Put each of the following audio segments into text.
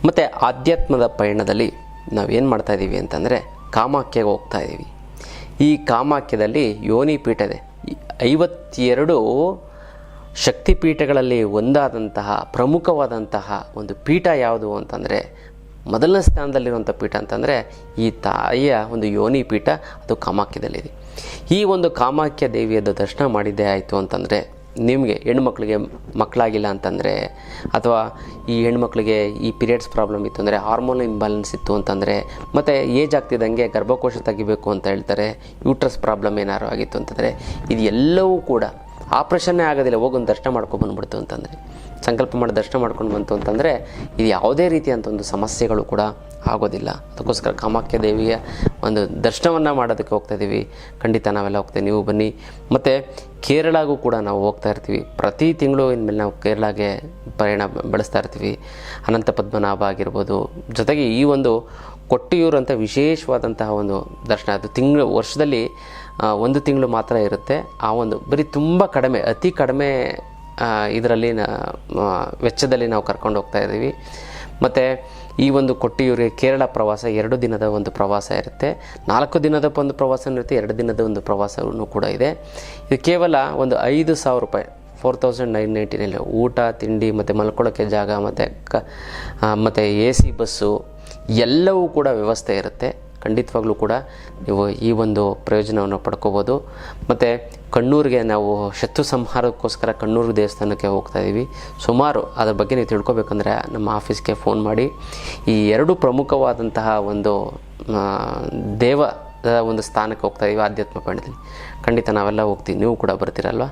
ಮತ್ತು ಆಧ್ಯಾತ್ಮದ ಪಯಣದಲ್ಲಿ ನಾವೇನು ಮಾಡ್ತಾಯಿದ್ದೀವಿ ಅಂತಂದರೆ ಕಾಮಾಖ್ಯಗೆ ಹೋಗ್ತಾ ಇದ್ದೀವಿ. ಈ ಕಾಮಾಖ್ಯದಲ್ಲಿ ಯೋನಿ ಪೀಠ ಇದೆ. 52 ಶಕ್ತಿಪೀಠಗಳಲ್ಲಿ ಒಂದಾದಂತಹ ಪ್ರಮುಖವಾದಂತಹ ಒಂದು ಪೀಠ ಯಾವುದು ಅಂತಂದರೆ, ಮೊದಲನೇ ಸ್ಥಾನದಲ್ಲಿರುವಂಥ ಪೀಠ ಅಂತಂದರೆ ಈ ತಾಯಿಯ ಒಂದು ಯೋನಿ ಪೀಠ, ಅದು ಕಾಮಾಖ್ಯದಲ್ಲಿದೆ. ಈ ಒಂದು ಕಾಮಾಖ್ಯ ದೇವಿಯದ್ದು ದರ್ಶನ ಮಾಡಿದ್ದೇ ಆಯಿತು ಅಂತಂದರೆ, ನಿಮಗೆ ಹೆಣ್ಮಕ್ಳಿಗೆ ಮಕ್ಕಳಾಗಿಲ್ಲ ಅಂತಂದರೆ, ಅಥವಾ ಈ ಹೆಣ್ಮಕ್ಳಿಗೆ ಈ ಪೀರಿಯಡ್ಸ್ ಪ್ರಾಬ್ಲಮ್ ಇತ್ತು ಅಂದರೆ, ಹಾರ್ಮೋನ್ ಇಂಬ್ಯಾಲೆನ್ಸ್ ಇತ್ತು ಅಂತಂದರೆ, ಮತ್ತು ಏಜ್ ಆಗ್ತಿದ್ದಂಗೆ ಗರ್ಭಕೋಶ ತೆಗಿಬೇಕು ಅಂತ ಹೇಳ್ತಾರೆ, ಯೂಟ್ರಸ್ ಪ್ರಾಬ್ಲಮ್ ಏನಾರು ಆಗಿತ್ತು ಅಂತಂದರೆ, ಇದು ಎಲ್ಲವೂ ಕೂಡ ಆಪ್ರೇಷನ್ನೇ ಆಗೋದಿಲ್ಲ, ಹೋಗೊಂದು ದರ್ಶನ ಮಾಡ್ಕೊಂಡ್ಬಂದ್ಬಿಡ್ತು ಅಂತಂದರೆ, ಸಂಕಲ್ಪ ಮಾಡಿ ದರ್ಶನ ಮಾಡ್ಕೊಂಡು ಬಂತು ಅಂತಂದರೆ ಇದು ಯಾವುದೇ ರೀತಿಯಂಥ ಒಂದು ಸಮಸ್ಯೆಗಳು ಕೂಡ ಆಗೋದಿಲ್ಲ. ಅದಕ್ಕೋಸ್ಕರ ಕಾಮಾಖ್ಯ ದೇವಿಯ ಒಂದು ದರ್ಶನವನ್ನು ಮಾಡೋದಕ್ಕೆ ಹೋಗ್ತಾಯಿದ್ದೀವಿ. ಖಂಡಿತ ನಾವೆಲ್ಲ ಹೋಗ್ತೇವೆ, ನೀವು ಬನ್ನಿ. ಮತ್ತು ಕೇರಳಗೂ ಕೂಡ ನಾವು ಹೋಗ್ತಾ ಇರ್ತೀವಿ. ಪ್ರತಿ ತಿಂಗಳು ಇನ್ಮೇಲೆ ನಾವು ಕೇರಳಗೆ ಪ್ರಯಾಣ ಬೆಳೆಸ್ತಾ ಇರ್ತೀವಿ. ಅನಂತ ಪದ್ಮನಾಭ ಆಗಿರ್ಬೋದು, ಜೊತೆಗೆ ಈ ಒಂದು ಕೊಟ್ಟಿಯೂರು ಅಂತ ವಿಶೇಷವಾದಂತಹ ಒಂದು ದರ್ಶನ, ಅದು ವರ್ಷದಲ್ಲಿ 1 ತಿಂಗಳು ಮಾತ್ರ ಇರುತ್ತೆ. ಆ ಒಂದು ಬರೀ ತುಂಬ ಕಡಿಮೆ, ಅತಿ ಕಡಿಮೆ ಇದರಲ್ಲಿ ವೆಚ್ಚದಲ್ಲಿ ನಾವು ಕರ್ಕೊಂಡು ಹೋಗ್ತಾ ಇದ್ದೀವಿ. ಮತ್ತು ಈ ಒಂದು ಕೊಟ್ಟಿಯೂರಿಗೆ ಕೇರಳ ಪ್ರವಾಸ 2 ದಿನದ ಒಂದು ಪ್ರವಾಸ ಇರುತ್ತೆ. 4 ದಿನದ ಒಂದು ಪ್ರವಾಸ ಇರುತ್ತೆ, 2 ದಿನದ ಒಂದು ಪ್ರವಾಸವೂ ಕೂಡ ಇದೆ. ಇದು ಕೇವಲ ಒಂದು 5,000 ರೂಪಾಯಿ, 4,999 ಊಟ ತಿಂಡಿ ಮತ್ತು ಮಲ್ಕೊಳ್ಳೋಕ್ಕೆ ಜಾಗ ಮತ್ತು AC ಬಸ್ಸು ಎಲ್ಲವೂ ಕೂಡ ವ್ಯವಸ್ಥೆ ಇರುತ್ತೆ. ಖಂಡಿತವಾಗ್ಲೂ ಕೂಡ ನೀವು ಈ ಒಂದು ಪ್ರಯೋಜನವನ್ನು ಪಡ್ಕೋಬೋದು. ಮತ್ತು ಕಣ್ಣೂರಿಗೆ ನಾವು ಶತ್ರು ಸಂಹಾರಕ್ಕೋಸ್ಕರ ಕಣ್ಣೂರು ದೇವಸ್ಥಾನಕ್ಕೆ ಹೋಗ್ತಾ ಇದ್ದೀವಿ. ಸುಮಾರು ಅದ್ರ ಬಗ್ಗೆ ನೀವು ತಿಳ್ಕೊಬೇಕಂದ್ರೆ ನಮ್ಮ ಆಫೀಸ್ಗೆ ಫೋನ್ ಮಾಡಿ. ಈ 2 ಪ್ರಮುಖವಾದಂತಹ ಒಂದು ದೇವದ ಒಂದು ಸ್ಥಾನಕ್ಕೆ ಹೋಗ್ತಾ ಇದ್ದೀವಿ ಆಧ್ಯಾತ್ಮ ಪಯಣದಲ್ಲಿ. ಖಂಡಿತ ನಾವೆಲ್ಲ ಹೋಗ್ತೀವಿ, ನೀವು ಕೂಡ ಬರ್ತೀರಲ್ವ.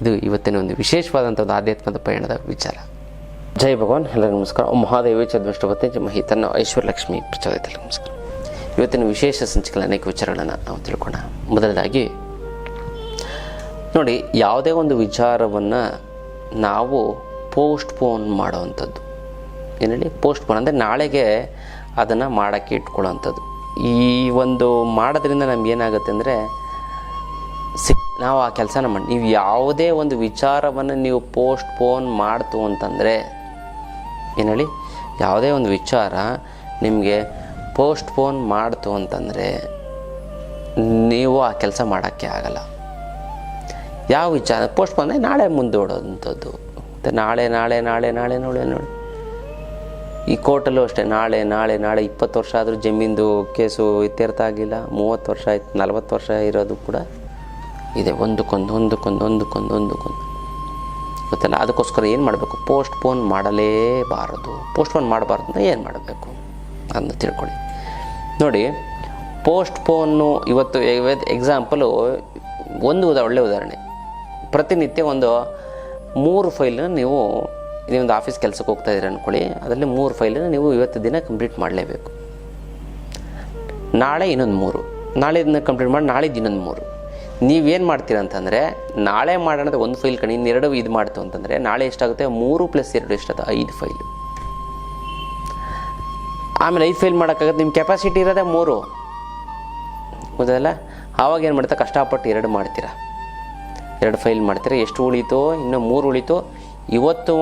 ಇದು ಇವತ್ತಿನ ಒಂದು ವಿಶೇಷವಾದಂಥ ಒಂದು ಆಧ್ಯಾತ್ಮದ ಪಯಣದ ವಿಚಾರ. ಜೈ ಭಗವಾನ್, ಎಲ್ಲರಿಗೂ ನಮಸ್ಕಾರ. ಮಹಾದೇವಿ ಚದ್ವಷ್ಟಪತಿ ಮಹಿತನ್ನ ಐಶ್ವರ್ಯಲಕ್ಷ್ಮಿ ಪ್ರಚೋದಿತ ನಮಸ್ಕಾರ. ಇವತ್ತಿನ ವಿಶೇಷ ಸಂಚಿಕೆಯಲ್ಲಿ ಅನೇಕ ವಿಚಾರಗಳನ್ನು ನಾವು ತಿಳ್ಕೊಳ್ಳೋಣ. ಮೊದಲದಾಗಿ ನೋಡಿ, ಯಾವುದೇ ಒಂದು ವಿಚಾರವನ್ನು ನಾವು ಪೋಸ್ಟ್ಪೋನ್ ಮಾಡೋವಂಥದ್ದು, ಏನು ಹೇಳಿ ಪೋಸ್ಟ್ಪೋನ್ ಅಂದರೆ ನಾಳೆಗೆ ಅದನ್ನು ಮಾಡೋಕ್ಕೆ ಇಟ್ಕೊಳ್ಳೋವಂಥದ್ದು. ಈ ಒಂದು ಮಾಡೋದ್ರಿಂದ ನಮಗೇನಾಗುತ್ತೆ ಅಂದರೆ ನಾವು ಆ ಕೆಲಸನ ಮಾಡಿ, ನೀವು ಯಾವುದೇ ಒಂದು ವಿಚಾರವನ್ನು ನೀವು ಪೋಸ್ಟ್ಪೋನ್ ಮಾಡ್ತು ಅಂತಂದರೆ, ಏನು ಹೇಳಿ ಯಾವುದೇ ಒಂದು ವಿಚಾರ ನಿಮಗೆ ಪೋಸ್ಟ್ಪೋನ್ ಮಾಡ್ತು ಅಂತಂದರೆ ನೀವು ಆ ಕೆಲಸ ಮಾಡೋಕ್ಕೆ ಆಗಲ್ಲ. ಯಾವ ವಿಚಾರ ಪೋಸ್ಟ್ಪೋನ್ ಅಂದರೆ ನಾಳೆ ಮುಂದೂಡೋವಂಥದ್ದು. ಮತ್ತು ನಾಳೆ ನೋಡಿ ಈ ಕೋರ್ಟಲ್ಲೂ ಅಷ್ಟೇ, ನಾಳೆ 20 ವರ್ಷ ಆದರೂ ಜಮೀನ್ದು ಕೇಸು ಇತ್ಯರ್ಥ ಆಗಲಿಲ್ಲ. 30 ವರ್ಷ ಆಯ್ತು, 40 ವರ್ಷ ಇರೋದು ಕೂಡ ಇದೆ. ಒಂದಕ್ಕೊಂದು ಗೊತ್ತಲ್ಲ. ಅದಕ್ಕೋಸ್ಕರ ಏನು ಮಾಡಬೇಕು, ಪೋಸ್ಟ್ಪೋನ್ ಮಾಡಲೇಬಾರದು. ಪೋಸ್ಟ್ಪೋನ್ ಮಾಡಬಾರ್ದು ಅಂದರೆ ಏನು ಮಾಡಬೇಕು ಅದನ್ನು ತಿಳ್ಕೊಳ್ಳಿ. ನೋಡಿ, ಪೋಸ್ಟ್ಪೋನು ಇವತ್ತು ಎಕ್ಸಾಂಪಲು ಒಳ್ಳೆ ಉದಾಹರಣೆ. ಪ್ರತಿನಿತ್ಯ ಒಂದು 3 ಫೈಲನ್ನ ನೀವು ನೀವೊಂದು ಆಫೀಸ್ ಕೆಲಸಕ್ಕೆ ಹೋಗ್ತಾ ಇದ್ದೀರ ಅಂದ್ಕೊಳ್ಳಿ, ಅದರಲ್ಲಿ 3 ಫೈಲನ್ನು ನೀವು ಇವತ್ತು ದಿನ ಕಂಪ್ಲೀಟ್ ಮಾಡಲೇಬೇಕು. ನಾಳೆ ಇನ್ನೊಂದು 3, ನಾಳೆ ಇದನ್ನ ಕಂಪ್ಲೀಟ್ ಮಾಡಿ ನಾಳಿದ್ದು ಇನ್ನೊಂದು 3. ನೀವೇನು ಮಾಡ್ತೀರ ಅಂತಂದರೆ, ನಾಳೆ ಮಾಡೋಣ ಒಂದು ಫೈಲ್ ಕಣಿ, ಇನ್ನೆರಡು ಇದು ಮಾಡ್ತು ಅಂತಂದರೆ ನಾಳೆ ಎಷ್ಟಾಗುತ್ತೆ, 3 + 2 ಎಷ್ಟಾಗುತ್ತೆ, 5 ಫೈಲು. ಆಮೇಲೆ 5 ಫೈಲ್ ಮಾಡೋಕ್ಕಾಗತ್ತೆ. ನಿಮ್ಮ ಕೆಪಾಸಿಟಿ ಇರೋದೇ 3, ಗೊತ್ತಲ್ಲ. ಆವಾಗ ಏನು ಮಾಡ್ತಾ, ಕಷ್ಟಪಟ್ಟು 2 ಮಾಡ್ತೀರಾ, 2 ಫೈಲ್ ಮಾಡ್ತೀರಾ. ಎಷ್ಟು ಉಳೀತು, ಇನ್ನೂ 3 ಉಳೀತು. ಇವತ್ತು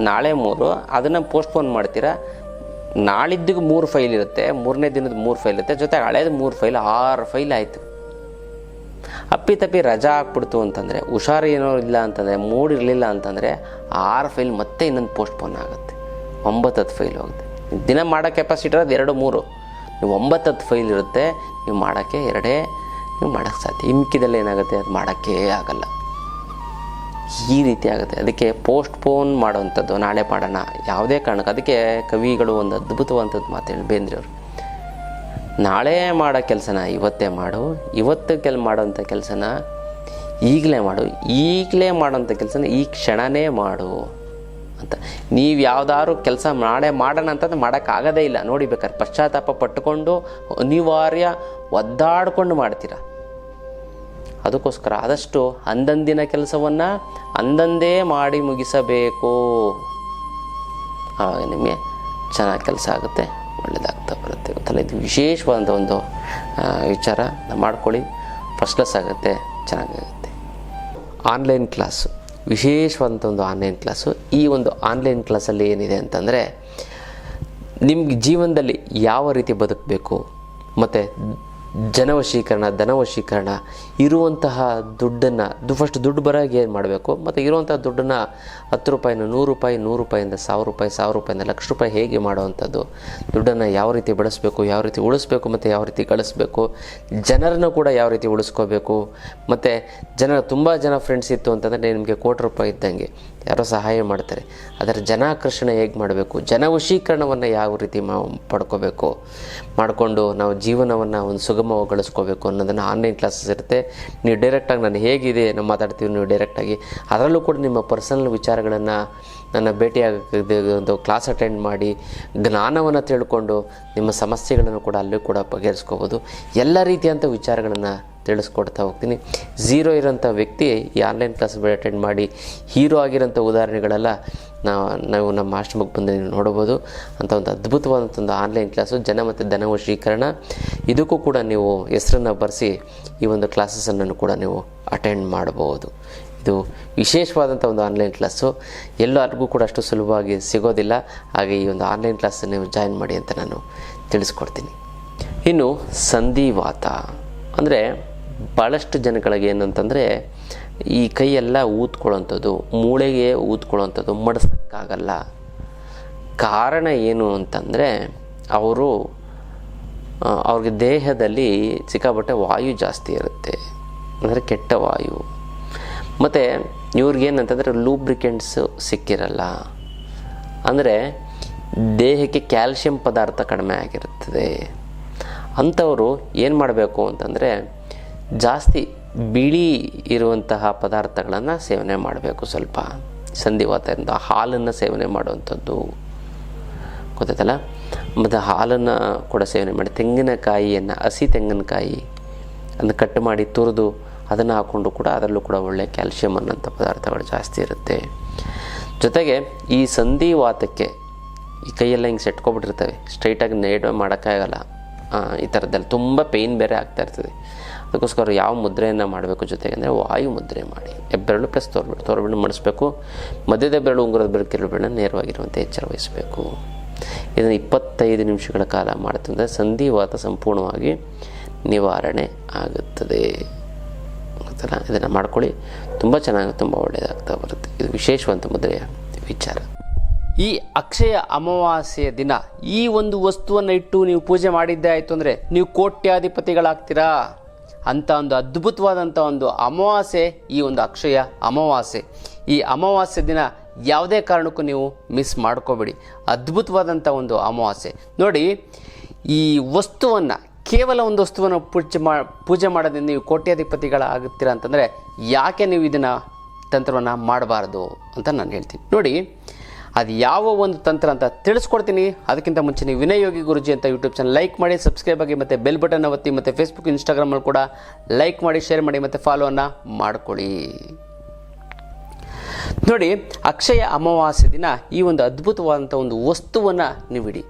ನಾಳೆ 3, ಅದನ್ನು ಪೋಸ್ಟ್ಪೋನ್ ಮಾಡ್ತೀರಾ. ನಾಳಿದ್ದಿಗೆ 3 ಫೈಲ್ ಇರುತ್ತೆ, 3ನೇ ದಿನದ 3 ಫೈಲ್ ಇರುತ್ತೆ, ಜೊತೆಗೆ ಹಳೇದು 3 ಫೈಲ್, 6 ಫೈಲ್ ಆಯಿತು. ಅಪ್ಪಿತಪ್ಪಿ ರಜಾ ಹಾಕ್ಬಿಡ್ತು ಅಂತಂದರೆ, ಹುಷಾರು ಏನೋ ಇಲ್ಲ ಅಂತಂದರೆ, ಮೂಡ್ ಇರಲಿಲ್ಲ ಅಂತಂದರೆ 6 ಫೈಲ್ ಮತ್ತೆ ಇನ್ನೊಂದು ಪೋಸ್ಟ್ಪೋನ್ ಆಗುತ್ತೆ, 9-10 ಫೈಲ್ ಹೋಗುತ್ತೆ. ದಿನ ಮಾಡೋ ಕೆಪಾಸಿಟಿ ಇರೋದು 2-3, ನೀವು 9-10 ಫೈಲ್ ಇರುತ್ತೆ. ನೀವು ಮಾಡೋಕ್ಕೆ 2 ನೀವು ಮಾಡೋಕ್ಕೆ ಸಾಧ್ಯ. ಮಿಕ್ಕಿದಲ್ಲಿ ಏನಾಗುತ್ತೆ, ಅದು ಮಾಡೋಕ್ಕೇ ಆಗಲ್ಲ. ಈ ರೀತಿ ಆಗುತ್ತೆ. ಅದಕ್ಕೆ ಪೋಸ್ಟ್ಪೋನ್ ಮಾಡೋವಂಥದ್ದು, ನಾಳೆ ಮಾಡೋಣ ಯಾವುದೇ ಕಾರಣಕ್ಕೆ. ಅದಕ್ಕೆ ಕವಿಗಳು ಒಂದು ಅದ್ಭುತವಾದಂಥದ್ದು ಮಾತು ಬೇಂದ್ರೆಯವರು, ನಾಳೆ ಮಾಡೋ ಕೆಲಸನ ಇವತ್ತೇ ಮಾಡು, ಇವತ್ತು ಮಾಡೋಂಥ ಕೆಲಸನ ಈಗಲೇ ಮಾಡು, ಈಗಲೇ ಮಾಡೋಂಥ ಕೆಲಸನ ಈ ಕ್ಷಣನೇ ಮಾಡು ಅಂತ. ನೀವು ಯಾವುದಾದ್ರು ಕೆಲಸ ನಾಳೆ ಮಾಡೋಣ ಅಂತಂದ್ರೆ ಮಾಡೋಕ್ಕಾಗೋದೇ ಇಲ್ಲ. ನೋಡಿ, ಬೇಕಾದ್ರೆ ಪಶ್ಚಾತ್ತಾಪ ಪಟ್ಟುಕೊಂಡು ಅನಿವಾರ್ಯ ಒದ್ದಾಡಿಕೊಂಡು ಮಾಡ್ತೀರ. ಅದಕ್ಕೋಸ್ಕರ ಆದಷ್ಟು ಅಂದಂದಿನ ಕೆಲಸವನ್ನು ಅಂದಂದೇ ಮಾಡಿ ಮುಗಿಸಬೇಕು. ಆವಾಗ ನಿಮಗೆ ಚೆನ್ನಾಗಿ ಕೆಲಸ ಆಗುತ್ತೆ, ಒಳ್ಳೆಯದಾಗ್ತಾ ಬರುತ್ತೆ. ಗೊತ್ತಲ್ಲ, ಇದು ವಿಶೇಷವಾದಂಥ ಒಂದು ವಿಚಾರ ಮಾಡ್ಕೊಳ್ಳಿ. ಫಸ್ಟ್ ಕ್ಲಾಸ್ ಆಗುತ್ತೆ, ಚೆನ್ನಾಗಾಗುತ್ತೆ. ಆನ್ಲೈನ್ ಕ್ಲಾಸು, ವಿಶೇಷವಾದಂಥ ಒಂದು ಆನ್ಲೈನ್ ಕ್ಲಾಸು. ಈ ಒಂದು ಆನ್ಲೈನ್ ಕ್ಲಾಸಲ್ಲಿ ಏನಿದೆ ಅಂತಂದರೆ, ನಿಮ್ಗೆ ಜೀವನದಲ್ಲಿ ಯಾವ ರೀತಿ ಬದುಕಬೇಕು, ಮತ್ತು ಜನವಶೀಕರಣ, ಧನವಶೀಕರಣ, ಇರುವಂತಹ ದುಡ್ಡನ್ನು ಫಸ್ಟ್ ದುಡ್ಡು ಬರೋಗೆ ಏನು ಮಾಡಬೇಕು, ಮತ್ತು ಇರುವಂಥ ದುಡ್ಡನ್ನು 10 ರೂಪಾಯಿನ 100 ರೂಪಾಯಿ, 100 ರೂಪಾಯಿಂದ 1000 ರೂಪಾಯಿ, 1000 ರೂಪಾಯಿಂದ 1,00,000 ರೂಪಾಯಿ ಹೇಗೆ ಮಾಡುವಂಥದ್ದು, ದುಡ್ಡನ್ನು ಯಾವ ರೀತಿ ಬಳಸಬೇಕು, ಯಾವ ರೀತಿ ಉಳಿಸ್ಬೇಕು, ಮತ್ತು ಯಾವ ರೀತಿ ಗಳಿಸ್ಬೇಕು, ಜನರನ್ನು ಕೂಡ ಯಾವ ರೀತಿ ಉಳಿಸ್ಕೋಬೇಕು, ಮತ್ತು ತುಂಬ ಜನ ಫ್ರೆಂಡ್ಸ್ ಇತ್ತು ಅಂತಂದರೆ ನಿಮಗೆ ಕೋಟಿ ರೂಪಾಯಿ ಇದ್ದಂಗೆ ಯಾರೋ ಸಹಾಯ ಮಾಡ್ತಾರೆ. ಅದರ ಜನಾಕರ್ಷಣೆ ಹೇಗೆ ಮಾಡಬೇಕು, ಜನವಶೀಕರಣವನ್ನು ಯಾವ ರೀತಿ ಪಡ್ಕೋಬೇಕು, ಮಾಡಿಕೊಂಡು ನಾವು ಜೀವನವನ್ನು ಒಂದು ಸುಗಮಗೊಳಿಸ್ಕೋಬೇಕು ಅನ್ನೋದನ್ನು ಆನ್ಲೈನ್ ಕ್ಲಾಸಸ್ ಇರುತ್ತೆ. ನೀವು ಡೈರೆಕ್ಟಾಗಿ ನಾನು ಹೇಗಿದೆ ನಾವು ಮಾತಾಡ್ತೀವಿ, ನೀವು ಡೈರೆಕ್ಟಾಗಿ ಅದರಲ್ಲೂ ಕೂಡ ನಿಮ್ಮ ಪರ್ಸನಲ್ ವಿಚಾರಗಳನ್ನು ನನ್ನ ಭೇಟಿಯಾಗಕ್ಕೆ ಒಂದು ಕ್ಲಾಸ್ ಅಟೆಂಡ್ ಮಾಡಿ ಜ್ಞಾನವನ್ನು ತಿಳ್ಕೊಂಡು ನಿಮ್ಮ ಸಮಸ್ಯೆಗಳನ್ನು ಕೂಡ ಅಲ್ಲೂ ಕೂಡ ಬಗೆಹರಿಸ್ಕೋಬೋದು. ಎಲ್ಲ ರೀತಿಯಂಥ ವಿಚಾರಗಳನ್ನು ತಿಳಿಸ್ಕೊಡ್ತಾ ಹೋಗ್ತೀನಿ. ಝೀರೋ ಇರೋಂಥ ವ್ಯಕ್ತಿ ಈ ಆನ್ಲೈನ್ ಕ್ಲಾಸ್ ಅಟೆಂಡ್ ಮಾಡಿ ಹೀರೋ ಆಗಿರೋಂಥ ಉದಾಹರಣೆಗಳೆಲ್ಲ ನಾವು ನಮ್ಮ ಆಶ್ರಮಕ್ಕೆ ಬಂದು ನೀವು ನೋಡ್ಬೋದು. ಅಂಥ ಒಂದು ಅದ್ಭುತವಾದಂಥ ಒಂದು ಆನ್ಲೈನ್ ಕ್ಲಾಸು ಜನ ಮತ್ತು ಧನವಶೀಕರಣ. ಇದಕ್ಕೂ ಕೂಡ ನೀವು ಹೆಸರನ್ನು ಬರೆಸಿ ಈ ಒಂದು ಕ್ಲಾಸಸನ್ನು ಕೂಡ ನೀವು ಅಟೆಂಡ್ ಮಾಡ್ಬೋದು. ಇದು ವಿಶೇಷವಾದಂಥ ಒಂದು ಆನ್ಲೈನ್ ಕ್ಲಾಸು, ಎಲ್ಲರಿಗೂ ಕೂಡ ಅಷ್ಟು ಸುಲಭವಾಗಿ ಸಿಗೋದಿಲ್ಲ. ಹಾಗೆ ಈ ಒಂದು ಆನ್ಲೈನ್ ಕ್ಲಾಸನ್ನು ನೀವು ಜಾಯಿನ್ ಮಾಡಿ ಅಂತ ನಾನು ತಿಳಿಸ್ಕೊಡ್ತೀನಿ. ಇನ್ನು ಸಂಧಿವಾತ ಅಂದರೆ ಭಾಳಷ್ಟು ಜನಗಳಿಗೆ ಏನಂತಂದರೆ ಈ ಕೈಯೆಲ್ಲ ಊದ್ಕೊಳ್ಳೋಂಥದ್ದು, ಮೂಳೆಗೆ ಊದ್ಕೊಳ್ಳೋಂಥದ್ದು, ಮಡಿಸೋಕ್ಕಾಗಲ್ಲ. ಕಾರಣ ಏನು ಅಂತಂದರೆ ಅವ್ರಿಗೆ ದೇಹದಲ್ಲಿ ಸಿಕ್ಕಾಪಟ್ಟೆ ವಾಯು ಜಾಸ್ತಿ ಇರುತ್ತೆ, ಅಂದರೆ ಕೆಟ್ಟ ವಾಯು. ಮತ್ತು ಇವ್ರಿಗೇನಂತಂದರೆ ಲೂಬ್ರಿಕೆಂಟ್ಸು ಸಿಕ್ಕಿರಲ್ಲ, ಅಂದರೆ ದೇಹಕ್ಕೆ ಕ್ಯಾಲ್ಶಿಯಂ ಪದಾರ್ಥ ಕಡಿಮೆ ಆಗಿರುತ್ತದೆ. ಅಂಥವರು ಏನು ಮಾಡಬೇಕು ಅಂತಂದರೆ ಜಾಸ್ತಿ ಬಿಳಿ ಇರುವಂತಹ ಪದಾರ್ಥಗಳನ್ನು ಸೇವನೆ ಮಾಡಬೇಕು. ಸ್ವಲ್ಪ ಸಂಧಿವಾತದಿಂದ ಹಾಲನ್ನು ಸೇವನೆ ಮಾಡುವಂಥದ್ದು ಗೊತ್ತಾಯ್ತಲ್ಲ. ಮತ್ತು ಹಾಲನ್ನು ಕೂಡ ಸೇವನೆ ಮಾಡಿ, ತೆಂಗಿನಕಾಯಿಯನ್ನು, ಹಸಿ ತೆಂಗಿನಕಾಯಿ ಅದನ್ನು ಕಟ್ ಮಾಡಿ ತುರಿದು ಅದನ್ನು ಹಾಕ್ಕೊಂಡು ಕೂಡ ಅದರಲ್ಲೂ ಕೂಡ ಒಳ್ಳೆಯ ಕ್ಯಾಲ್ಶಿಯಂ ಅನ್ನೋಂಥ ಪದಾರ್ಥಗಳು ಜಾಸ್ತಿ ಇರುತ್ತೆ. ಜೊತೆಗೆ ಈ ಸಂಧಿವಾತಕ್ಕೆ ಈ ಕೈಯೆಲ್ಲ ಹಿಂಗೆ ಸೆಟ್ಕೊಬಿಟ್ಟಿರ್ತವೆ, ಸ್ಟ್ರೈಟಾಗಿ ನೇಡ್ ಮಾಡೋಕ್ಕಾಗಲ್ಲ. ಈ ಥರದ್ದೆಲ್ಲ ತುಂಬ ಪೇಯ್ನ್ ಬೇರೆ ಆಗ್ತಾಯಿರ್ತದೆ. ಅದಕ್ಕೋಸ್ಕರ ಯಾವ ಮುದ್ರೆಯನ್ನು ಮಾಡಬೇಕು ಜೊತೆಗೆ ಅಂದರೆ ವಾಯು ಮುದ್ರೆ ಮಾಡಿ, ಹೆಬ್ಬೆರಳು ಪ್ಲಸ್ ತೋರ್ಬೆರಳು ಮಾಡಿಸ್ಬೇಕು. ಮಧ್ಯದ ಬೆರಳು, ಉಂಗುರದ ಬೆರಳು, ಕಿರುಳು ಬೆರಳನ್ನು ನೇರವಾಗಿರುವಂತೆ ಎಚ್ಚರ ವಹಿಸಬೇಕು. ಇದನ್ನು 25 ನಿಮಿಷಗಳ ಕಾಲ ಮಾಡ್ತಂದರೆ ಸಂಧಿವಾತ ಸಂಪೂರ್ಣವಾಗಿ ನಿವಾರಣೆ ಆಗುತ್ತದೆ. ಗೊತ್ತಲ್ಲ, ಇದನ್ನು ಮಾಡ್ಕೊಳ್ಳಿ, ತುಂಬ ಚೆನ್ನಾಗಿ, ತುಂಬ ಒಳ್ಳೆಯದಾಗ್ತಾ ಬರುತ್ತೆ. ಇದು ವಿಶೇಷವಂತ ಮುದ್ರೆಯ ವಿಚಾರ. ಈ ಅಕ್ಷಯ ಅಮಾವಾಸ್ಯೆಯ ದಿನ ಈ ಒಂದು ವಸ್ತುವನ್ನು ಇಟ್ಟು ನೀವು ಪೂಜೆ ಮಾಡಿದ್ದೇ ಆಯಿತು ಅಂದರೆ ನೀವು ಕೋಟ್ಯಾಧಿಪತಿಗಳಾಗ್ತೀರಾ. ಅಂಥ ಒಂದು ಅದ್ಭುತವಾದಂಥ ಒಂದು ಅಮಾವಾಸ್ಯೆ ಈ ಒಂದು ಅಕ್ಷಯ ಅಮಾವಾಸ್ಯೆ. ಈ ಅಮಾವಾಸ್ಯೆ ದಿನ ಯಾವುದೇ ಕಾರಣಕ್ಕೂ ನೀವು ಮಿಸ್ ಮಾಡ್ಕೋಬೇಡಿ. ಅದ್ಭುತವಾದಂಥ ಒಂದು ಅಮಾವಾಸ್ಯೆ ನೋಡಿ. ಈ ವಸ್ತುವನ್ನು, ಕೇವಲ ಒಂದು ವಸ್ತುವನ್ನು ಪೂಜೆ ಮಾಡೋದ್ರಿಂದ ನೀವು ಕೋಟ್ಯಾಧಿಪತಿಗಳಾಗುತ್ತೀರಾ ಅಂತಂದರೆ ಯಾಕೆ ನೀವು ಇದನ್ನು ತಂತ್ರವನ್ನು ಮಾಡಬಾರ್ದು ಅಂತ ನಾನು ಹೇಳ್ತೀನಿ. ನೋಡಿ, ಅದು ಯಾವ ಒಂದು ತಂತ್ರ ಅಂತ ತಿಳಿಸ್ಕೊಡ್ತೀನಿ. ಅದಕ್ಕಿಂತ ಮುಂಚೆ ನೀವು ವಿನಯ್ ಯೋಗಿ ಗುರುಜಿ ಅಂತ ಯೂಟ್ಯೂಬ್ ಚಾನಲ್ ಲೈಕ್ ಮಾಡಿ, ಸಬ್ಸ್ಕ್ರೈಬ್ ಆಗಿ, ಮತ್ತು ಬೆಲ್ ಬಟನ್ ಒತ್ತಿ, ಮತ್ತು ಫೇಸ್ಬುಕ್, ಇನ್ಸ್ಟಾಗ್ರಾಮಲ್ಲಿ ಕೂಡ ಲೈಕ್ ಮಾಡಿ, ಶೇರ್ ಮಾಡಿ, ಮತ್ತು ಫಾಲೋವನ್ನು ಮಾಡ್ಕೊಳ್ಳಿ. ನೋಡಿ, ಅಕ್ಷಯ ಅಮಾವಾಸ್ಯೆ ದಿನ ಈ ಒಂದು ಅದ್ಭುತವಾದಂಥ ಒಂದು ವಸ್ತುವನ್ನು ನೀವು ಇಡಿ.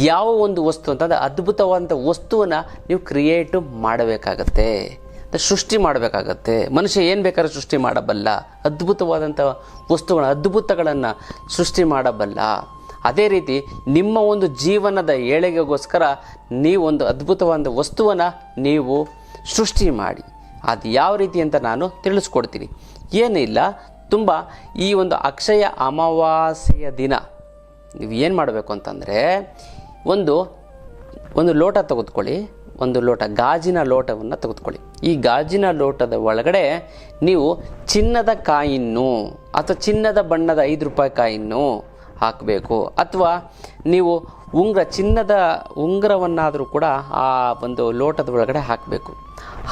ಯಾವ ಒಂದು ವಸ್ತು ಅಂತಂದರೆ ಅದ್ಭುತವಾದಂಥ ವಸ್ತುವನ್ನು ನೀವು ಕ್ರಿಯೇಟ್ ಮಾಡಬೇಕಾಗತ್ತೆ, ಸೃಷ್ಟಿ ಮಾಡಬೇಕಾಗತ್ತೆ. ಮನುಷ್ಯ ಏನು ಬೇಕಾದ್ರೂ ಸೃಷ್ಟಿ ಮಾಡಬಲ್ಲ, ಅದ್ಭುತವಾದಂಥ ಅದ್ಭುತಗಳನ್ನು ಸೃಷ್ಟಿ ಮಾಡಬಲ್ಲ. ಅದೇ ರೀತಿ ನಿಮ್ಮ ಒಂದು ಜೀವನದ ಏಳಿಗೆಗೋಸ್ಕರ ನೀವೊಂದು ಅದ್ಭುತವಾದ ವಸ್ತುವನ್ನು ನೀವು ಸೃಷ್ಟಿ ಮಾಡಿ. ಅದು ಯಾವ ರೀತಿ ಅಂತ ನಾನು ತಿಳಿಸ್ಕೊಡ್ತೀನಿ. ಏನಿಲ್ಲ, ತುಂಬ ಈ ಒಂದು ಅಕ್ಷಯ ಅಮಾವಾಸ್ಯೆಯ ದಿನ ನೀವು ಏನು ಮಾಡಬೇಕು ಅಂತಂದರೆ ಒಂದು ಲೋಟ ತೆಗೆದುಕೊಳ್ಳಿ. ಒಂದು ಲೋಟ, ಗಾಜಿನ ಲೋಟವನ್ನು ತೆಗೆದುಕೊಳ್ಳಿ. ಈ ಗಾಜಿನ ಲೋಟದ ಒಳಗಡೆ ನೀವು ಚಿನ್ನದ ಕಾಯಿನ್ನು ಅಥವಾ ಚಿನ್ನದ ಬಣ್ಣದ 5 ರೂಪಾಯಿ ಕಾಯಿನ್ನು ಹಾಕಬೇಕು. ಅಥವಾ ನೀವು ಚಿನ್ನದ ಉಂಗುರವನ್ನಾದರೂ ಕೂಡ ಆ ಒಂದು ಲೋಟದ ಒಳಗಡೆ ಹಾಕಬೇಕು.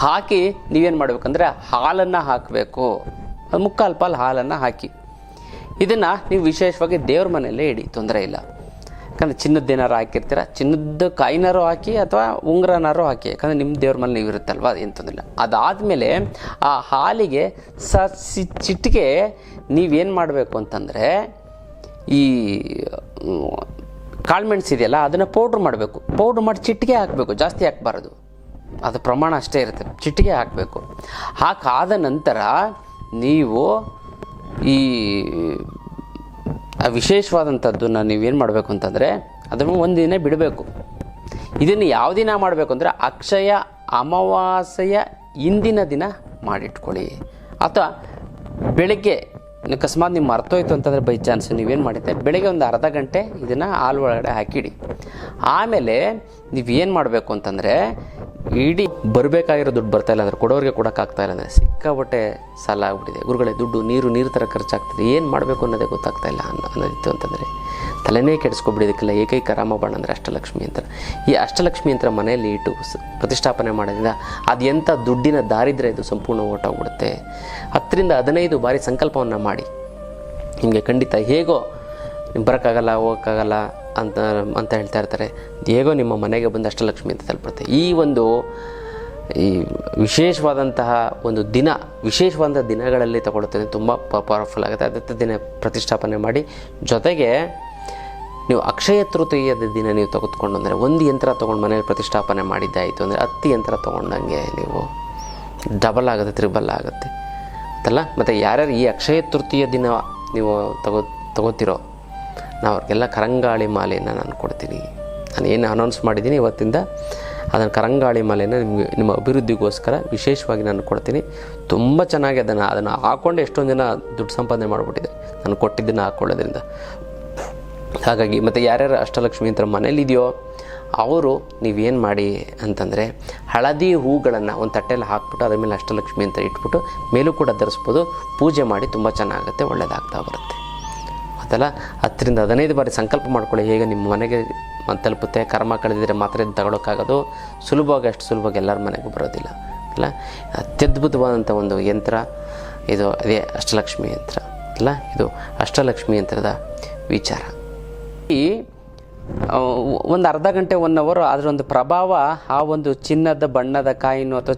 ಹಾಕಿ ನೀವೇನು ಮಾಡಬೇಕಂದ್ರೆ ಹಾಲನ್ನು ಹಾಕಬೇಕು. ಮುಕ್ಕಾಲು ಪಾಲು ಹಾಲನ್ನು ಹಾಕಿ ಇದನ್ನು ನೀವು ವಿಶೇಷವಾಗಿ ದೇವ್ರ ಮನೆಯಲ್ಲೇ ಇಡಿ, ತೊಂದರೆ ಇಲ್ಲ. ಯಾಕಂದರೆ ಚಿನ್ನದ್ದೇನಾರು ಹಾಕಿರ್ತೀರ, ಚಿನ್ನದ ಕಾಯಿನಾರು ಹಾಕಿ ಅಥವಾ ಉಂಗುರನಾರು ಹಾಕಿ, ಯಾಕಂದರೆ ನಿಮ್ಮ ದೇವ್ರ ಮನೆ ನೀವು ಇರುತ್ತಲ್ವ, ಅದೇನು ತೊಂದರೆ ಇಲ್ಲ. ಅದಾದಮೇಲೆ ಆ ಹಾಲಿಗೆ ಚಿಟಿಕೆ ನೀವೇನು ಮಾಡಬೇಕು ಅಂತಂದರೆ ಈ ಕಾಳುಮೆಣಸು ಇದೆಯಲ್ಲ ಅದನ್ನು ಪೌಡ್ರ್ ಮಾಡಬೇಕು. ಪೌಡ್ರ್ ಮಾಡಿ ಚಿಟಿಕೆ ಹಾಕಬೇಕು, ಜಾಸ್ತಿ ಹಾಕಬಾರ್ದು, ಅದು ಪ್ರಮಾಣ ಅಷ್ಟೇ ಇರುತ್ತೆ. ಚಿಟಿಕೆ ಹಾಕಬೇಕು. ಹಾಕಾದ ನಂತರ ನೀವು ಈ ವಿಶೇಷವಾದಂಥದ್ದನ್ನು ನೀವೇನು ಮಾಡಬೇಕು ಅಂತಂದರೆ ಅದನ್ನು ಒಂದು ದಿನ ಬಿಡಬೇಕು. ಇದನ್ನು ಯಾವ ದಿನ ಮಾಡಬೇಕು ಅಂದರೆ ಅಕ್ಷಯ ಅಮಾವಾಸ್ಯೆಯ ಹಿಂದಿನ ದಿನ ಮಾಡಿಟ್ಕೊಳ್ಳಿ. ಅಥವಾ ಬೆಳಗ್ಗೆ ಅಕಸ್ಮಾತ್ ನೀವು ಮರ್ತೋಯ್ತು ಅಂತಂದರೆ ಬೈ ಚಾನ್ಸ್ ನೀವೇನು ಮಾಡಿದ್ದೆ, ಬೆಳಗ್ಗೆ ಒಂದು ಅರ್ಧ ಗಂಟೆ ಇದನ್ನು ಹಾಲು ಒಳಗಡೆ ಹಾಕಿಡಿ. ಆಮೇಲೆ ನೀವೇನು ಮಾಡಬೇಕು ಅಂತಂದರೆ, ಇಡೀ ಬರಬೇಕಾಗಿರೋ ದುಡ್ಡು ಬರ್ತಾಯಿಲ್ಲ ಅಂದರೆ ಕೊಡೋರಿಗೆ ಕೊಡೋಕ್ಕಾಗ್ತಾಯಿಲ್ಲ ಅಂದರೆ ಸಿಕ್ಕಾಪಟ್ಟೆ ಸಾಲ ಆಗ್ಬಿಟ್ಟಿದೆ, ಗುರುಗಳೇ ದುಡ್ಡು ನೀರು ಥರ ಖರ್ಚಾಗ್ತದೆ, ಏನು ಮಾಡಬೇಕು ಅನ್ನೋದೇ ಗೊತ್ತಾಗ್ತಾಯಿಲ್ಲ ಅನ್ನೋದಿತ್ತು ಅಂತಂದರೆ ತಲೆನೇ ಕೆಡಿಸ್ಕೊಬಿಡಿದಕ್ಕೆಲ್ಲ ಏಕೈಕ ರಾಮಬಾಣ ಅಂದರೆ ಅಷ್ಟಲಕ್ಷ್ಮಿ ಯಂತ್ರ. ಈ ಅಷ್ಟಲಕ್ಷ್ಮಿ ಯಂತ್ರ ಮನೆಯಲ್ಲಿ ಇಟ್ಟು ಪ್ರತಿಷ್ಠಾಪನೆ ಮಾಡೋದ್ರಿಂದ ಅದು ಎಂಥ ದುಡ್ಡಿನ ದಾರಿದ್ರ್ಯ ಇದು ಸಂಪೂರ್ಣ ಹೊರಟೋಗ್ಬಿಡುತ್ತೆ. 10-15 ಬಾರಿ ಸಂಕಲ್ಪವನ್ನು ಮಾಡಿ, ನಿಮಗೆ ಖಂಡಿತ ಹೇಗೋ ನೀವು ಬರೋಕ್ಕಾಗಲ್ಲ ಹೋಗೋಕ್ಕಾಗಲ್ಲ ಅಂತ ಹೇಳ್ತಾ ಇರ್ತಾರೆ, ಹೇಗೋ ನಿಮ್ಮ ಮನೆಗೆ ಬಂದು ಅಷ್ಟಲಕ್ಷ್ಮಿ ಅಂತ ತಲುಪುತ್ತೆ. ಈ ವಿಶೇಷವಾದಂತಹ ಒಂದು ದಿನ, ವಿಶೇಷವಾದ ದಿನಗಳಲ್ಲಿ ತಗೊಳ್ತೇನೆ, ತುಂಬ ಪವರ್ಫುಲ್ ಆಗುತ್ತೆ. ಅದಕ್ಕೆ ದಿನ ಪ್ರತಿಷ್ಠಾಪನೆ ಮಾಡಿ, ಜೊತೆಗೆ ನೀವು ಅಕ್ಷಯ ತೃತೀಯದ ದಿನ ನೀವು ತೆಗೆದುಕೊಂಡು ಅಂದರೆ ಒಂದು ಯಂತ್ರ ತೊಗೊಂಡು ಮನೇಲಿ ಪ್ರತಿಷ್ಠಾಪನೆ ಮಾಡಿದ್ದಾಯಿತು ಅಂದರೆ 10 ಯಂತ್ರ ತೊಗೊಂಡಂಗೆ ನೀವು ಡಬಲ್ ಆಗುತ್ತೆ, ತ್ರಿಬಲ್ ಆಗುತ್ತೆ ಅಂತಲ್ಲ. ಮತ್ತು ಯಾರ್ಯಾರು ಈ ಅಕ್ಷಯ ತೃತೀಯ ದಿನ ನೀವು ತಗೋತಿರೋ ನಾವು ಅವ್ರಿಗೆಲ್ಲ ಕರಂಗಾಳಿ ಮಾಲೆಯನ್ನು ನಾನು ಕೊಡ್ತೀನಿ. ನಾನು ಏನು ಅನೌನ್ಸ್ ಮಾಡಿದ್ದೀನಿ ಇವತ್ತಿಂದ ಅದನ್ನು ಕರಂಗಾಳಿ ಮಾಲೆಯನ್ನು ನಿಮ್ಮ ಅಭಿವೃದ್ಧಿಗೋಸ್ಕರ ವಿಶೇಷವಾಗಿ ನಾನು ಕೊಡ್ತೀನಿ. ತುಂಬ ಚೆನ್ನಾಗಿ ಅದನ್ನು ಹಾಕ್ಕೊಂಡು ಎಷ್ಟೊಂದು ಜನ ದುಡ್ಡು ಸಂಪಾದನೆ ಮಾಡಿಬಿಟ್ಟಿದೆ ನಾನು ಕೊಟ್ಟಿದ್ದನ್ನು ಹಾಕ್ಕೊಳ್ಳೋದ್ರಿಂದ. ಹಾಗಾಗಿ ಮತ್ತು ಯಾರ್ಯಾರು ಅಷ್ಟಲಕ್ಷ್ಮಿ ಯಂತ್ರ ಮನೇಲಿದೆಯೋ ಅವರು ನೀವೇನು ಮಾಡಿ ಅಂತಂದರೆ, ಹಳದಿ ಹೂಗಳನ್ನು ಒಂದು ತಟ್ಟೆಯಲ್ಲಿ ಹಾಕ್ಬಿಟ್ಟು ಅದ್ರ ಮೇಲೆ ಅಷ್ಟಲಕ್ಷ್ಮಿ ಯಂತ್ರ ಇಟ್ಬಿಟ್ಟು ಮೇಲೂ ಕೂಡ ಧರಿಸ್ಬೋದು, ಪೂಜೆ ಮಾಡಿ, ತುಂಬ ಚೆನ್ನಾಗುತ್ತೆ, ಒಳ್ಳೆಯದಾಗ್ತಾ ಬರುತ್ತೆ. ಅದಲ್ಲ 10-15 ಬಾರಿ ಸಂಕಲ್ಪ ಮಾಡ್ಕೊಳ್ಳಿ, ಹೇಗೆ ನಿಮ್ಮ ಮನೆಗೆ ತಲುಪುತ್ತೆ. ಕರ್ಮ ಕಳೆದಿದ್ರೆ ಮಾತ್ರ ಇದು ತಗೊಳ್ಳೋಕ್ಕಾಗೋದು, ಸುಲಭವಾಗಿ ಅಷ್ಟು ಸುಲಭವಾಗಿ ಎಲ್ಲರ ಮನೆಗೂ ಬರೋದಿಲ್ಲ ಅಲ್ಲ. ಅತ್ಯದ್ಭುತವಾದಂಥ ಒಂದು ಯಂತ್ರ ಇದು, ಅದೇ ಅಷ್ಟಲಕ್ಷ್ಮಿ ಯಂತ್ರ ಅಲ್ಲ. ಇದು ಅಷ್ಟಲಕ್ಷ್ಮಿ ಯಂತ್ರದ ವಿಚಾರ. ಈ ಒಂದು ಅರ್ಧ ಗಂಟೆ 1 ಅವರ್ ಅದರ ಒಂದು ಪ್ರಭಾವ ಆ ಒಂದು ಚಿನ್ನದ ಬಣ್ಣದ ಕಾಯಿನು ಅಥವಾ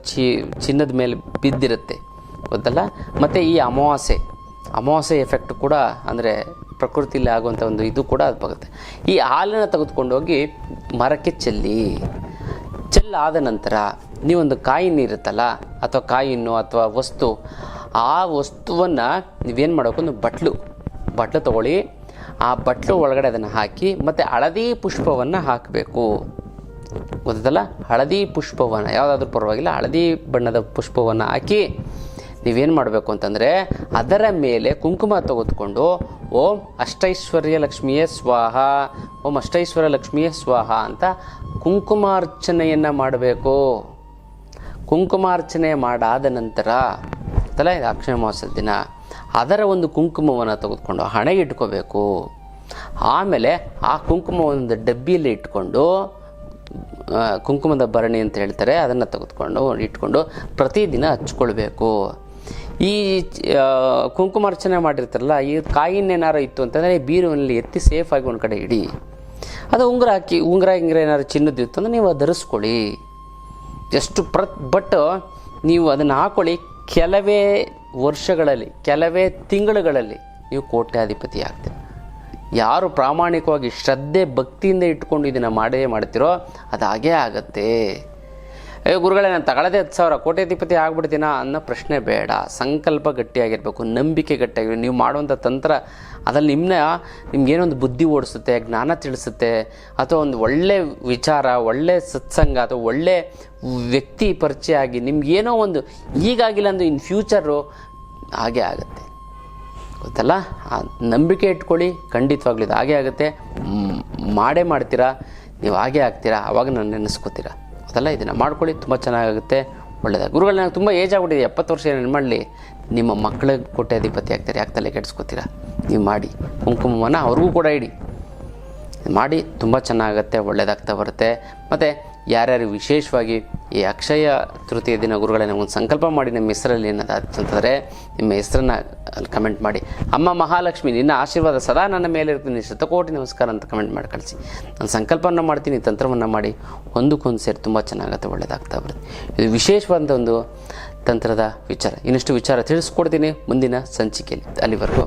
ಚಿನ್ನದ ಮೇಲೆ ಬಿದ್ದಿರುತ್ತೆ ಗೊತ್ತಲ್ಲ. ಮತ್ತು ಈ ಅಮಾವಾಸ್ಯೆ ಎಫೆಕ್ಟ್ ಕೂಡ ಅಂದರೆ ಪ್ರಕೃತಿಯಲ್ಲಿ ಆಗುವಂಥ ಒಂದು ಇದು ಕೂಡ ಅದು ಬರುತ್ತೆ. ಈ ಹಾಲನ್ನು ತೆಗೆದುಕೊಂಡೋಗಿ ಮರಕ್ಕೆ ಚೆಲ್ಲಾದ ನಂತರ ನೀವೊಂದು ಕಾಯಿನ್ ಇರುತ್ತಲ್ಲ ಅಥವಾ ಕಾಯಿನ್ನು ಅಥವಾ ವಸ್ತು, ಆ ವಸ್ತುವನ್ನು ನೀವೇನು ಮಾಡಬೇಕು, ಒಂದು ಬಟ್ಲು ತೊಗೊಳ್ಳಿ, ಆ ಬಟ್ಲು ಒಳಗಡೆ ಅದನ್ನು ಹಾಕಿ ಮತ್ತು ಹಳದಿ ಪುಷ್ಪವನ್ನು ಹಾಕಬೇಕು ಗೊತ್ತಲ್ಲ. ಹಳದಿ ಪುಷ್ಪವನ್ನು ಯಾವುದಾದ್ರೂ ಪರವಾಗಿಲ್ಲ, ಹಳದಿ ಬಣ್ಣದ ಪುಷ್ಪವನ್ನು ಹಾಕಿ ನೀವೇನು ಮಾಡಬೇಕು ಅಂತಂದರೆ ಅದರ ಮೇಲೆ ಕುಂಕುಮ ತೆಗೆದುಕೊಂಡು ಓಂ ಅಷ್ಟೈಶ್ವರ್ಯ ಲಕ್ಷ್ಮಿಯೇ ಸ್ವಾಹ, ಓಂ ಅಷ್ಟೈಶ್ವರ್ಯ ಲಕ್ಷ್ಮಿಯೇ ಸ್ವಾಹ ಅಂತ ಕುಂಕುಮಾರ್ಚನೆಯನ್ನು ಮಾಡಬೇಕು. ಕುಂಕುಮಾರ್ಚನೆ ಮಾಡಾದ ನಂತರ ಗೊತ್ತಲ್ಲ, ಇದು ಅಕ್ಷಯ ಮಾಸದ ದಿನ, ಅದರ ಒಂದು ಕುಂಕುಮವನ್ನು ತೆಗೆದುಕೊಂಡು ಹಣೆಗೆ ಇಟ್ಕೋಬೇಕು. ಆಮೇಲೆ ಆ ಕುಂಕುಮವನ್ನು ಡಬ್ಬಿಯಲ್ಲಿ ಇಟ್ಕೊಂಡು, ಕುಂಕುಮದ ಭರಣಿ ಅಂತ ಹೇಳ್ತಾರೆ, ಅದನ್ನು ತೆಗೆದುಕೊಂಡು ಇಟ್ಕೊಂಡು ಪ್ರತಿದಿನ ಹಚ್ಕೊಳ್ಬೇಕು. ಈ ಕುಂಕುಮಾರ್ಚನೆ ಮಾಡಿರ್ತಾರಲ್ಲ, ಈ ಕಾಯಿನ್ನೇನಾರು ಇತ್ತು ಅಂತಂದರೆ ಬೀರುವಿನಲ್ಲಿ ಎತ್ತಿ ಸೇಫಾಗಿ ಒಂದು ಕಡೆ ಇಡಿ. ಅದು ಉಂಗುರ ಏನಾದ್ರು ಚಿನ್ನದಿತ್ತು ಅಂದರೆ ನೀವು ಧರಿಸ್ಕೊಳ್ಳಿ. ಎಷ್ಟು ಬಟ್ ನೀವು ಅದನ್ನು ಹಾಕ್ಕೊಳ್ಳಿ, ಕೆಲವೇ ವರ್ಷಗಳಲ್ಲಿ, ಕೆಲವೇ ತಿಂಗಳುಗಳಲ್ಲಿ ನೀವು ಕೋಟ್ಯಾಧಿಪತಿ ಆಗ್ತೀರಿ. ಯಾರು ಪ್ರಾಮಾಣಿಕವಾಗಿ ಶ್ರದ್ಧೆ ಭಕ್ತಿಯಿಂದ ಇಟ್ಕೊಂಡು ಇದನ್ನು ಮಾಡ್ತೀರೋ ಅದು ಹಾಗೇ ಆಗತ್ತೆ. ಗುರುಗಳೇ ನಾನು ತಗೊಳ್ಳೋದೇ 10,000 ಕೋಟ್ಯಾಧಿಪತಿ ಆಗ್ಬಿಡ್ತೀನ ಅನ್ನೋ ಪ್ರಶ್ನೆ ಬೇಡ. ಸಂಕಲ್ಪ ಗಟ್ಟಿಯಾಗಿರಬೇಕು, ನಂಬಿಕೆ ಗಟ್ಟಿಯಾಗಿರಬೇಕು. ನೀವು ಮಾಡುವಂಥ ತಂತ್ರ ಅದರಲ್ಲಿ ನಿಮ್ಗೇನೊಂದು ಬುದ್ಧಿ ಓಡಿಸುತ್ತೆ, ಜ್ಞಾನ ತಿಳಿಸುತ್ತೆ, ಅಥವಾ ಒಂದು ಒಳ್ಳೆ ವಿಚಾರ, ಒಳ್ಳೆ ಸತ್ಸಂಗ ಅಥವಾ ಒಳ್ಳೆ ವ್ಯಕ್ತಿ ಪರಿಚಯ ಆಗಿ ನಿಮ್ಗೇನೋ ಒಂದು ಈಗಾಗಿಲ್ಲ ಅಂದ್ರೆ ಇನ್ ಫ್ಯೂಚರು ಹಾಗೇ ಆಗುತ್ತೆ ಗೊತ್ತಲ್ಲ. ಆ ನಂಬಿಕೆ ಇಟ್ಕೊಳ್ಳಿ, ಖಂಡಿತವಾಗ್ಲೂ ಇದು ಹಾಗೇ ಆಗುತ್ತೆ. ಮಾಡೇ ಮಾಡ್ತೀರಾ ನೀವು, ಹಾಗೇ ಆಗ್ತೀರಾ, ಆವಾಗ ನಾನು ನೆನೆಸ್ಕೋತೀರಾ ಗೊತ್ತಲ್ಲ. ಇದನ್ನು ಮಾಡ್ಕೊಳ್ಳಿ, ತುಂಬ ಚೆನ್ನಾಗುತ್ತೆ, ಒಳ್ಳೆಯದಾಗ. ಗುರುಗಳು ನನಗೆ ತುಂಬ ಏಜ್ ಆಗ್ಬಿಟ್ಟಿದೆ, 70 ವರ್ಷ ಏನು ಮಾಡಲಿ, ನಿಮ್ಮ ಮಕ್ಕಳಿಗೆ ಕೋಟ್ಯಾಧಿಪತಿ ಆಗ್ತಾರೆ, ಯಾಕೆ ತಲೆ ಕೆಡಿಸ್ಕೋತೀರಾ? ನೀವು ಮಾಡಿ, ಕುಂಕುಮವನ್ನು ಅವ್ರಿಗೂ ಕೂಡ ಇಡಿ, ಮಾಡಿ, ತುಂಬ ಚೆನ್ನಾಗುತ್ತೆ, ಒಳ್ಳೆಯದಾಗ್ತಾ ಬರುತ್ತೆ. ಮತ್ತು ಯಾರ್ಯಾರು ವಿಶೇಷವಾಗಿ ಈ ಅಕ್ಷಯ ತೃತೀಯ ದಿನ ಗುರುಗಳೇ ನಮಗೊಂದು ಸಂಕಲ್ಪ ಮಾಡಿ ನಮ್ಮ ಹೆಸರಲ್ಲಿ ಏನಂತಂದರೆ ನಿಮ್ಮ ಹೆಸರನ್ನು ಅಲ್ಲಿ ಕಮೆಂಟ್ ಮಾಡಿ, ಅಮ್ಮ ಮಹಾಲಕ್ಷ್ಮಿ ನಿನ್ನ ಆಶೀರ್ವಾದ ಸದಾ ನನ್ನ ಮೇಲೆ ಇರ್ತೀನಿ, ಶತಕೋಟಿ ನಮಸ್ಕಾರ ಅಂತ ಕಮೆಂಟ್ ಮಾಡಿ ಕಳಿಸಿ. ನಾನು ಸಂಕಲ್ಪವನ್ನು ಮಾಡ್ತೀನಿ, ತಂತ್ರವನ್ನು ಮಾಡಿ ಒಂದಕ್ಕೊಂದು ಸೇರಿ ತುಂಬ ಚೆನ್ನಾಗುತ್ತೆ, ಒಳ್ಳೆಯದಾಗ್ತಾ ಬರುತ್ತೆ. ಇದು ವಿಶೇಷವಾದ ಒಂದು ತಂತ್ರದ ವಿಚಾರ. ಇನ್ನಷ್ಟು ವಿಚಾರ ತಿಳಿಸ್ಕೊಡ್ತೀನಿ ಮುಂದಿನ ಸಂಚಿಕೆಯಲ್ಲಿ. ಅಲ್ಲಿವರೆಗೂ